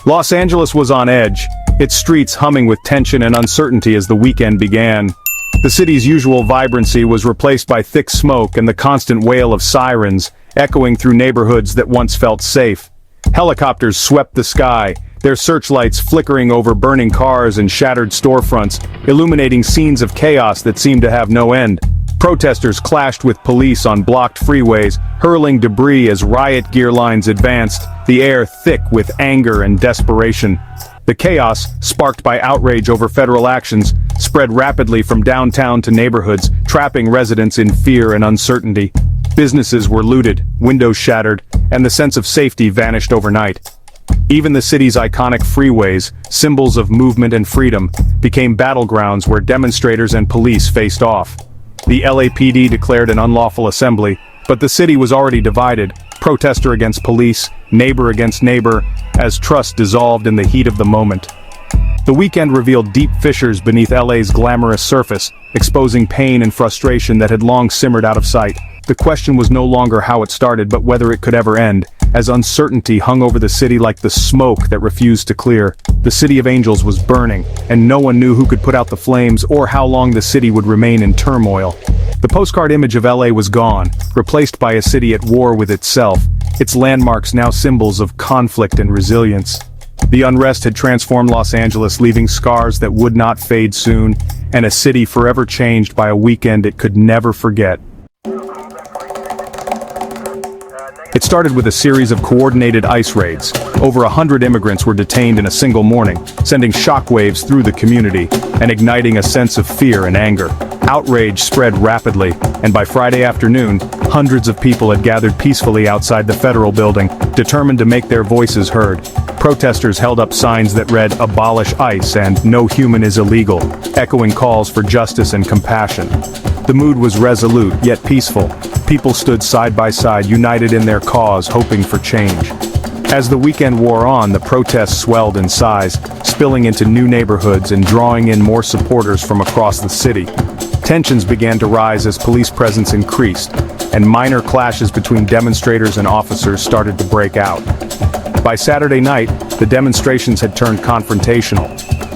Los Angeles was on edge, its streets humming with tension and uncertainty as the weekend began. The city's usual vibrancy was replaced by thick smoke and the constant wail of sirens, echoing through neighborhoods that once felt safe. Helicopters swept the sky, their searchlights flickering over burning cars and shattered storefronts, illuminating scenes of chaos that seemed to have no end. Protesters clashed with police on blocked freeways, hurling debris as riot gear lines advanced, the air thick with anger and desperation. The chaos, sparked by outrage over federal actions, spread rapidly from downtown to neighborhoods, trapping residents in fear and uncertainty. Businesses were looted, windows shattered, and the sense of safety vanished overnight. Even the city's iconic freeways, symbols of movement and freedom, became battlegrounds where demonstrators and police faced off. The LAPD declared an unlawful assembly, but the city was already divided, protester against police, neighbor against neighbor, as trust dissolved in the heat of the moment. The weekend revealed deep fissures beneath LA's glamorous surface, exposing pain and frustration that had long simmered out of sight. The question was no longer how it started but whether it could ever end, as uncertainty hung over the city like the smoke that refused to clear. The City of Angels was burning, and no one knew who could put out the flames or how long the city would remain in turmoil. The postcard image of LA was gone, replaced by a city at war with itself, its landmarks now symbols of conflict and resilience. The unrest had transformed Los Angeles, leaving scars that would not fade soon, and a city forever changed by a weekend it could never forget. It started with a series of coordinated ICE raids. Over 100 immigrants were detained in a single morning, sending shockwaves through the community and igniting a sense of fear and anger. Outrage spread rapidly, and by Friday afternoon, hundreds of people had gathered peacefully outside the federal building, determined to make their voices heard. Protesters held up signs that read "Abolish ICE" and "No human is illegal," echoing calls for justice and compassion. The mood was resolute, yet peaceful. People stood side by side, united in their cause, hoping for change. As the weekend wore on, the protests swelled in size, spilling into new neighborhoods and drawing in more supporters from across the city. Tensions began to rise as police presence increased, and minor clashes between demonstrators and officers started to break out. By Saturday night, the demonstrations had turned confrontational.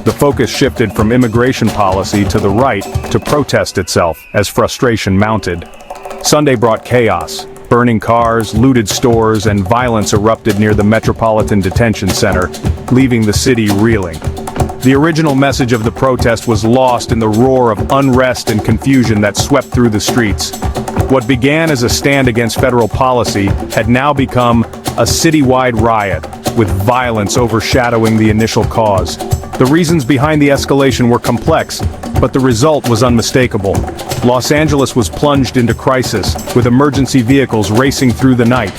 The focus shifted from immigration policy to the right to protest itself as frustration mounted. Sunday brought chaos. Burning cars, looted stores, and violence erupted near the Metropolitan Detention Center, leaving the city reeling. The original message of the protest was lost in the roar of unrest and confusion that swept through the streets. What began as a stand against federal policy had now become a citywide riot, with violence overshadowing the initial cause. The reasons behind the escalation were complex, but the result was unmistakable. Los Angeles was plunged into crisis, with emergency vehicles racing through the night.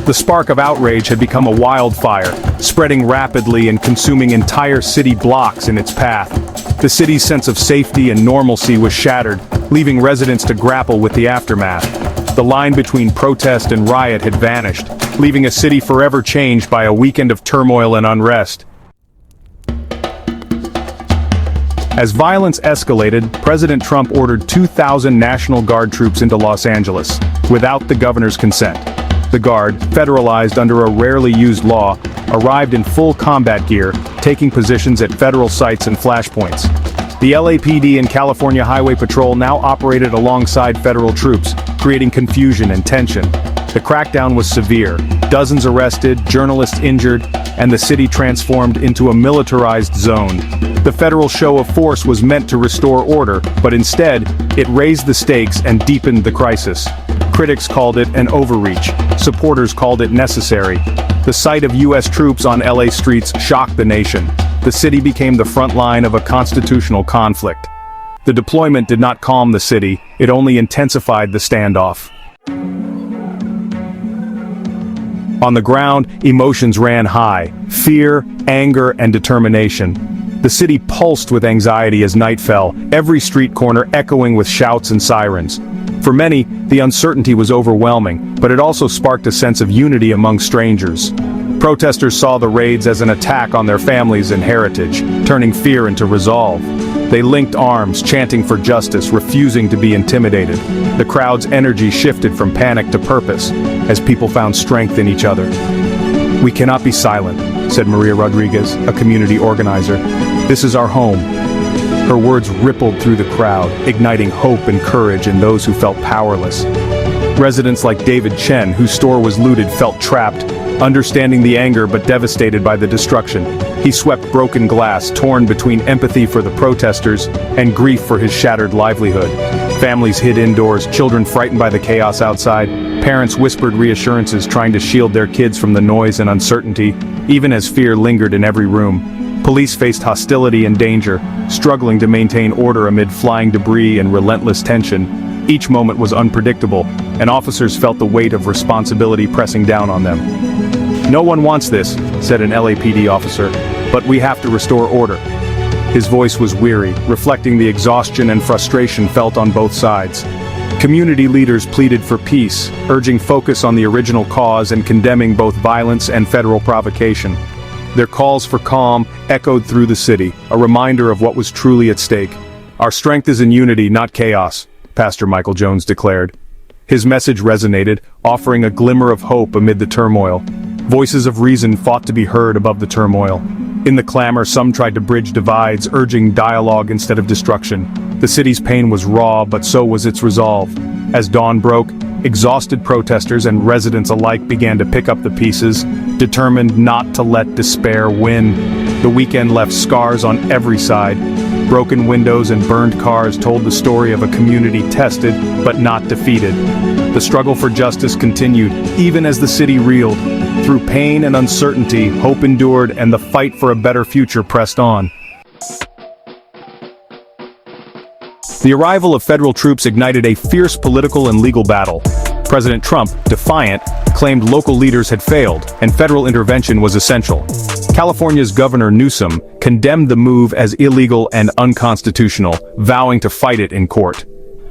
The spark of outrage had become a wildfire, spreading rapidly and consuming entire city blocks in its path. The city's sense of safety and normalcy was shattered, leaving residents to grapple with the aftermath. The line between protest and riot had vanished, leaving a city forever changed by a weekend of turmoil and unrest. As violence escalated, President Trump ordered 2,000 National Guard troops into Los Angeles, without the governor's consent. The Guard, federalized under a rarely used law, arrived in full combat gear, taking positions at federal sites and flashpoints. The LAPD and California Highway Patrol now operated alongside federal troops, creating confusion and tension. The crackdown was severe, dozens arrested, journalists injured, and the city transformed into a militarized zone. The federal show of force was meant to restore order, but instead, it raised the stakes and deepened the crisis. Critics called it an overreach. Supporters called it necessary. The sight of U.S. troops on LA streets shocked the nation. The city became the front line of a constitutional conflict. The deployment did not calm the city, it only intensified the standoff. On the ground, emotions ran high: fear, anger, and determination. The city pulsed with anxiety as night fell, every street corner echoing with shouts and sirens. For many, the uncertainty was overwhelming, but it also sparked a sense of unity among strangers. Protesters saw the raids as an attack on their families and heritage, turning fear into resolve. They linked arms, chanting for justice, refusing to be intimidated. The crowd's energy shifted from panic to purpose, as people found strength in each other. "We cannot be silent," said Maria Rodriguez, a community organizer. "This is our home." Her words rippled through the crowd, igniting hope and courage in those who felt powerless. Residents like David Chen, whose store was looted, felt trapped, understanding the anger but devastated by the destruction. He swept broken glass, torn between empathy for the protesters and grief for his shattered livelihood. Families hid indoors, children frightened by the chaos outside. Parents whispered reassurances, trying to shield their kids from the noise and uncertainty, even as fear lingered in every room. Police faced hostility and danger, struggling to maintain order amid flying debris and relentless tension. Each moment was unpredictable, and officers felt the weight of responsibility pressing down on them. "No one wants this," said an LAPD officer, "but we have to restore order." His voice was weary, reflecting the exhaustion and frustration felt on both sides. Community leaders pleaded for peace, urging focus on the original cause and condemning both violence and federal provocation. Their calls for calm echoed through the city, a reminder of what was truly at stake. "Our strength is in unity, not chaos," Pastor Michael Jones declared. His message resonated, offering a glimmer of hope amid the turmoil. Voices of reason fought to be heard above the turmoil. In the clamor, some tried to bridge divides, urging dialogue instead of destruction. The city's pain was raw, but so was its resolve. As dawn broke, exhausted protesters and residents alike began to pick up the pieces, determined not to let despair win. The weekend left scars on every side. Broken windows and burned cars told the story of a community tested, but not defeated. The struggle for justice continued, even as the city reeled. Through pain and uncertainty, hope endured, and the fight for a better future pressed on. The arrival of federal troops ignited a fierce political and legal battle. President Trump, defiant, claimed local leaders had failed, and federal intervention was essential. California's Governor Newsom condemned the move as illegal and unconstitutional, vowing to fight it in court.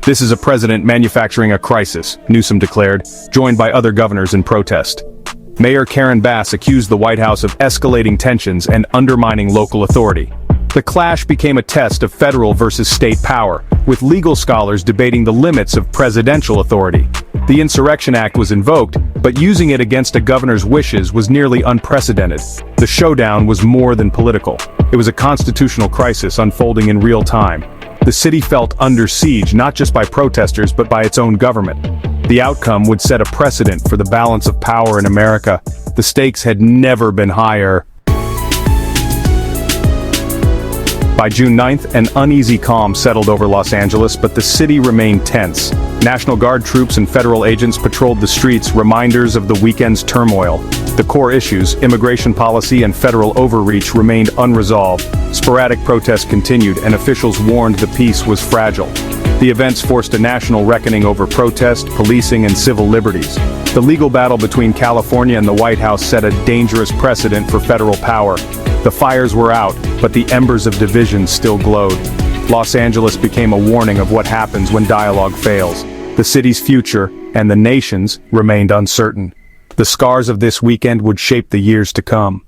"This is a president manufacturing a crisis," Newsom declared, joined by other governors in protest. Mayor Karen Bass accused the White House of escalating tensions and undermining local authority. The clash became a test of federal versus state power, with legal scholars debating the limits of presidential authority. The Insurrection Act was invoked, but using it against a governor's wishes was nearly unprecedented. The showdown was more than political. It was a constitutional crisis unfolding in real time. The city felt under siege not just by protesters but by its own government. The outcome would set a precedent for the balance of power in America. The stakes had never been higher. By June 9th, an uneasy calm settled over Los Angeles, but the city remained tense. National Guard troops and federal agents patrolled the streets, reminders of the weekend's turmoil. The core issues, immigration policy and federal overreach, remained unresolved. Sporadic protests continued, and officials warned the peace was fragile. The events forced a national reckoning over protest, policing, and civil liberties. The legal battle between California and the White House set a dangerous precedent for federal power. The fires were out, but the embers of division still glowed. Los Angeles became a warning of what happens when dialogue fails. The city's future, and the nation's, remained uncertain. The scars of this weekend would shape the years to come.